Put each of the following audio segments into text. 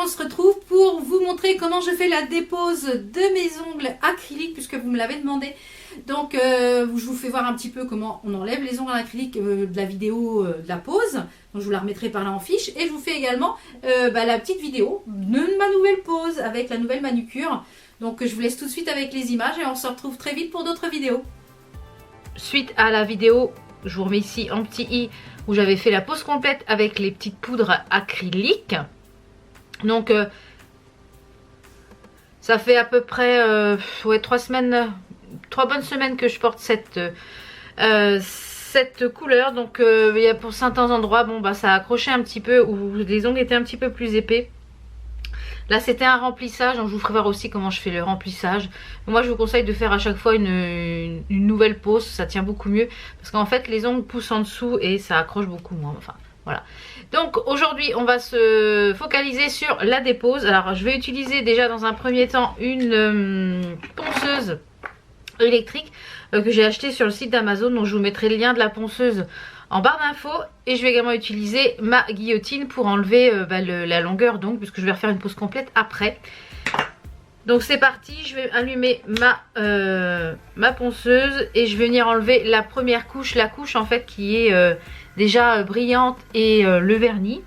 on se retrouve pour vous montrer comment je fais la dépose de mes ongles acryliques puisque vous me l'avez demandé. Donc je vous fais voir un petit peu comment on enlève les ongles en acrylique de la vidéo de la pose. Donc je vous la remettrai par là en fiche et je vous fais également la petite vidéo de ma nouvelle pose avec la nouvelle manucure. Donc je vous laisse tout de suite avec les images et on se retrouve très vite pour d'autres vidéos. Suite à la vidéo, je vous remets ici en petit i où j'avais fait la pose complète avec les petites poudres acryliques. Donc ça fait à peu près 3 bonnes semaines que je porte cette couleur. Donc il y a pour certains endroits, bon bah ça a accroché un petit peu où les ongles étaient un petit peu plus épais. Là c'était un remplissage, donc je vous ferai voir aussi comment je fais le remplissage. Moi je vous conseille de faire à chaque fois une nouvelle pose, ça tient beaucoup mieux. Parce qu'en fait les ongles poussent en dessous et ça accroche beaucoup moins. Enfin voilà. Donc aujourd'hui on va se focaliser sur la dépose. Alors je vais utiliser déjà dans un premier temps une ponceuse électrique que j'ai acheté sur le site d'Amazon. Donc je vous mettrai le lien de la ponceuse en barre d'infos. Et je vais également utiliser ma guillotine pour enlever la longueur, donc puisque je vais refaire une pose complète après. Donc c'est parti, je vais allumer ma ponceuse et je vais venir enlever la première couche, la couche en fait qui est déjà brillante et le vernis.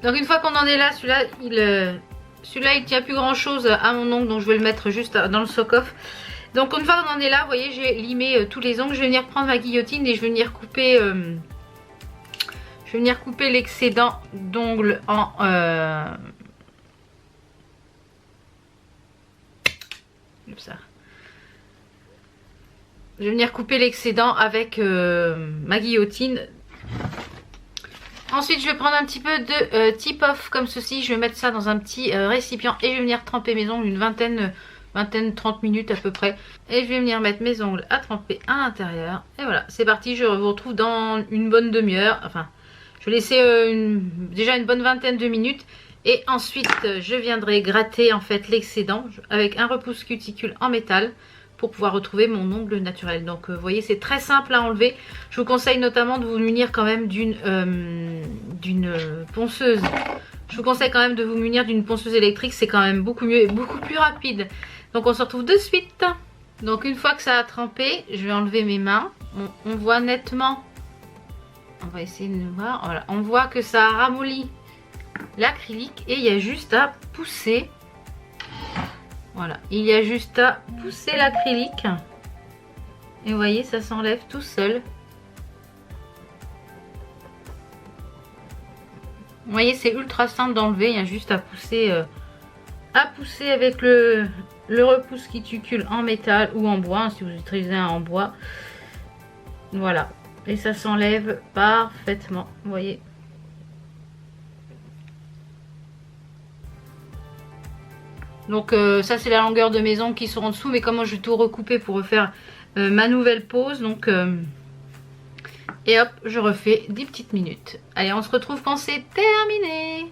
Donc une fois qu'on en est là, celui-là il tient plus grand chose à mon ongle, donc je vais le mettre juste dans le sock-off. Donc une fois qu'on en est là, vous voyez j'ai limé tous les ongles. Je vais venir prendre ma guillotine et je vais venir couper l'excédent d'ongles en ça. Je vais venir couper l'excédent avec ma guillotine. Ensuite je vais prendre un petit peu de tip-off comme ceci. Je vais mettre ça dans un petit récipient et je vais venir tremper mes ongles une vingtaine 30 minutes à peu près. Et je vais venir mettre mes ongles à tremper à l'intérieur. Et voilà, c'est parti, je vous retrouve dans une bonne demi-heure. Enfin, je vais laisser déjà une bonne vingtaine de minutes. Et ensuite, je viendrai gratter en fait l'excédent avec un repousse cuticule en métal pour pouvoir retrouver mon ongle naturel. Donc vous voyez, c'est très simple à enlever. Je vous conseille notamment de vous munir quand même d'une ponceuse. Je vous conseille quand même de vous munir d'une ponceuse électrique, c'est quand même beaucoup mieux et beaucoup plus rapide. Donc on se retrouve de suite. Donc une fois que ça a trempé, je vais enlever mes mains. On voit nettement, on va essayer de voir, voilà, on voit que ça a ramolli l'acrylique et il y a juste à pousser. Voilà, il y a juste à pousser l'acrylique. Et vous voyez, ça s'enlève tout seul. Vous voyez, c'est ultra simple d'enlever. Il y a juste à pousser avec le repousse cuticule en métal ou en bois, hein, si vous utilisez un en bois. Voilà, et ça s'enlève parfaitement. Vous voyez. Donc ça c'est la longueur de mes ongles qui sont en dessous, mais comment je vais tout recouper pour refaire ma nouvelle pose. Donc et hop, je refais 10 petites minutes. Allez, on se retrouve quand c'est terminé.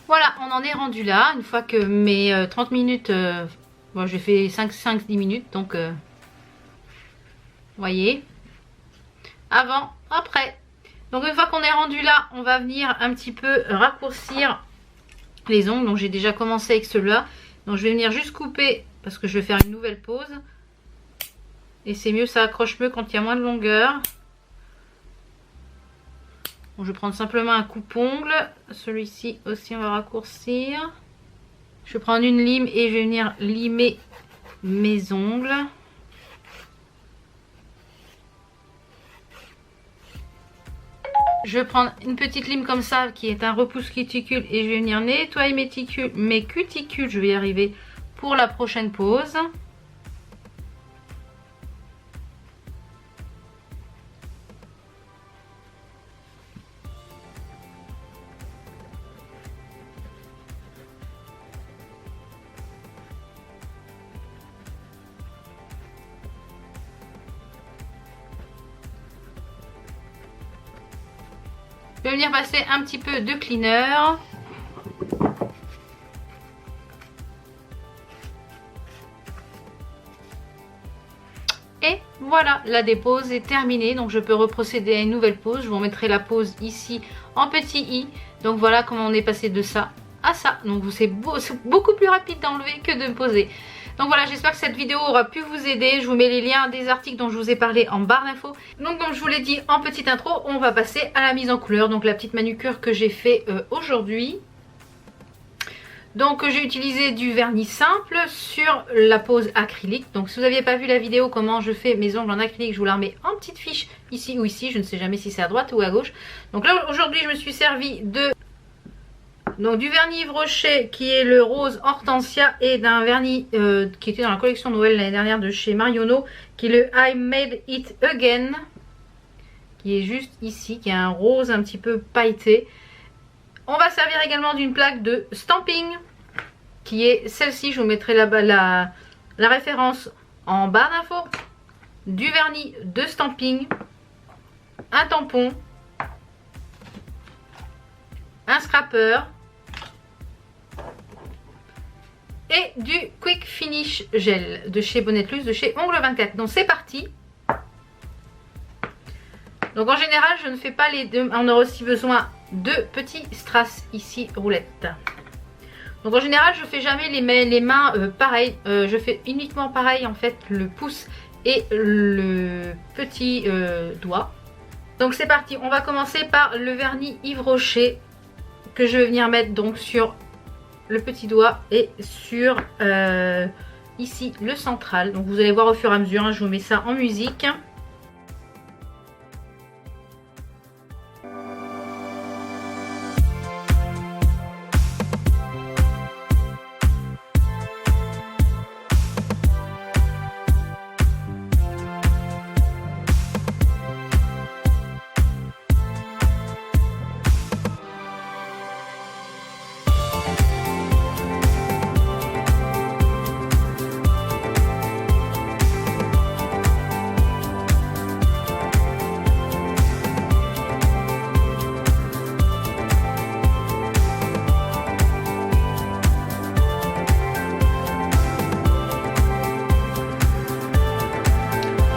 Voilà, on en est rendu là. Une fois que mes 30 minutes, bon, j'ai fait 5-10 minutes, donc vous voyez, avant, après. Donc une fois qu'on est rendu là, on va venir un petit peu raccourcir les ongles. Donc j'ai déjà commencé avec ceux-là, donc je vais venir juste couper parce que je vais faire une nouvelle pose et c'est mieux, ça accroche mieux quand il y a moins de longueur. Bon, je vais prendre simplement un coupe-ongle, celui-ci aussi on va raccourcir. Je vais prendre une lime et je vais venir limer mes ongles. Je vais prendre une petite lime comme ça qui est un repousse cuticule et je vais venir nettoyer mes cuticules. Je vais y arriver pour la prochaine pose. vais venir passer un petit peu de cleaner. Et voilà, la dépose est terminée. Donc je peux reprocéder à une nouvelle pose. Je vous remettrai la pose ici en petit i. Donc voilà comment on est passé de ça à ça. Donc c'est beaucoup plus rapide d'enlever que de poser. Donc voilà, j'espère que cette vidéo aura pu vous aider. Je vous mets les liens des articles dont je vous ai parlé en barre d'infos. Donc comme je vous l'ai dit en petite intro, on va passer à la mise en couleur. Donc la petite manucure que j'ai fait aujourd'hui. Donc j'ai utilisé du vernis simple sur la pose acrylique. Donc si vous n'aviez pas vu la vidéo comment je fais mes ongles en acrylique, je vous la remets en petite fiche ici ou ici. Je ne sais jamais si c'est à droite ou à gauche. Donc là aujourd'hui je me suis servi de... Donc du vernis Yves Rocher qui est le rose Hortensia et d'un vernis qui était dans la collection Noël l'année dernière de chez Marionneau qui est le I Made It Again, qui est juste ici, qui est un rose un petit peu pailleté. On va servir également d'une plaque de stamping qui est celle-ci, je vous mettrai la référence en barre d'infos. Du vernis de stamping, un tampon, un scrapper et du Quick Finish Gel de chez Bonnette Luxe, de chez Ongle 24. Donc c'est parti. Donc en général je ne fais pas les deux, on aura aussi besoin de petits strass ici roulettes. Donc en général je fais jamais les mains pareil, je fais uniquement pareil en fait le pouce et le petit doigt. Donc c'est parti, on va commencer par le vernis Yves Rocher que je vais venir mettre donc sur le petit doigt et sur ici le central. Donc vous allez voir au fur et à mesure, hein, je vous mets ça en musique.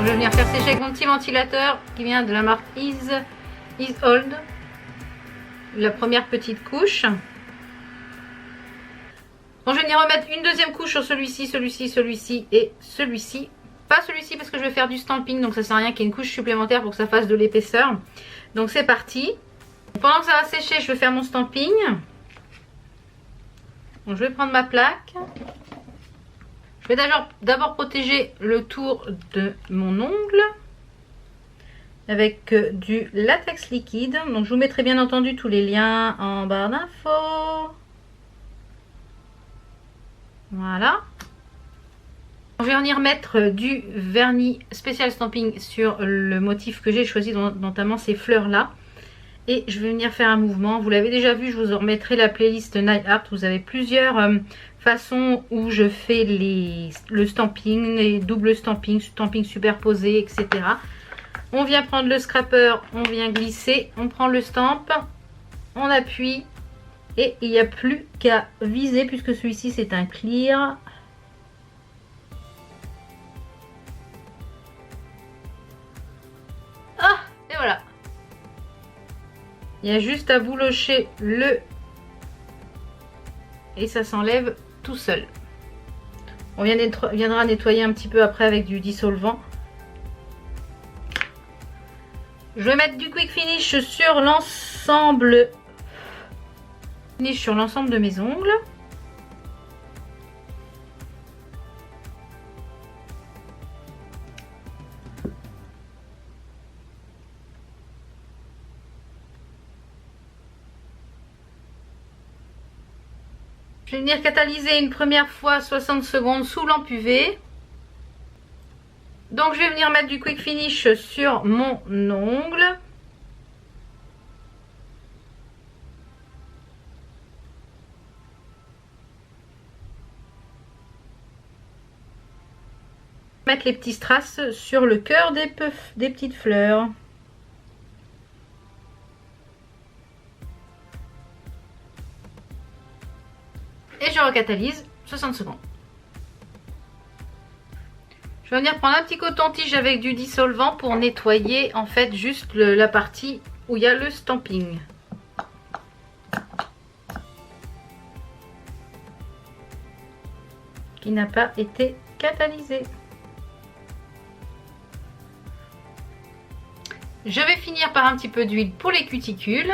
Je vais venir faire sécher avec mon petit ventilateur qui vient de la marque Is Old. La première petite couche. Bon, je vais venir remettre une deuxième couche sur celui-ci, celui-ci, celui-ci et celui-ci. Pas celui-ci parce que je vais faire du stamping, donc ça sert à rien qu'il y ait une couche supplémentaire pour que ça fasse de l'épaisseur. Donc c'est parti. Pendant que ça va sécher, je vais faire mon stamping. Donc, je vais prendre ma plaque. Je vais d'abord protéger le tour de mon ongle avec du latex liquide. Donc je vous mettrai bien entendu tous les liens en barre d'infos. Voilà. Je vais venir mettre du vernis spécial stamping sur le motif que j'ai choisi, notamment ces fleurs là. Et je vais venir faire un mouvement. Vous l'avez déjà vu, je vous remettrai la playlist Night Art. Vous avez plusieurs façons où je fais le stamping, les doubles stamping, stamping superposé, etc. On vient prendre le scrapper, on vient glisser, on prend le stamp, on appuie et il n'y a plus qu'à viser puisque celui-ci c'est un clear. Ah, et voilà. Il y a juste à boulocher le et ça s'enlève tout seul. On viendra nettoyer un petit peu après avec du dissolvant. Je vais mettre du Quick Finish sur l'ensemble de mes ongles. Je vais venir catalyser une première fois 60 secondes sous lampe UV. Donc je vais venir mettre du Quick Finish sur mon ongle. Mettre les petits strass sur le cœur des petites fleurs. et je recatalyse 60 secondes. Je vais venir prendre un petit coton-tige avec du dissolvant pour nettoyer en fait juste la partie où il y a le stamping. Qui n'a pas été catalysé. Je vais finir par un petit peu d'huile pour les cuticules.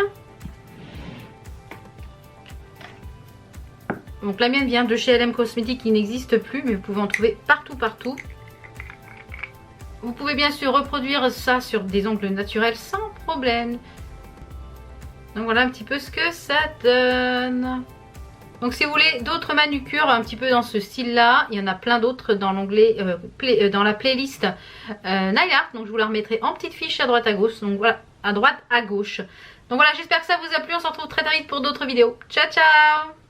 Donc la mienne vient de chez LM Cosmetics qui n'existe plus, mais vous pouvez en trouver partout. Vous pouvez bien sûr reproduire ça sur des ongles naturels sans problème. Donc voilà un petit peu ce que ça donne. Donc si vous voulez d'autres manucures un petit peu dans ce style là, il y en a plein d'autres dans l'onglet dans la playlist Nail Art. Donc je vous la remettrai en petite fiche à droite à gauche. Donc voilà, à droite à gauche. Donc voilà, j'espère que ça vous a plu. On se retrouve très vite pour d'autres vidéos. Ciao ciao.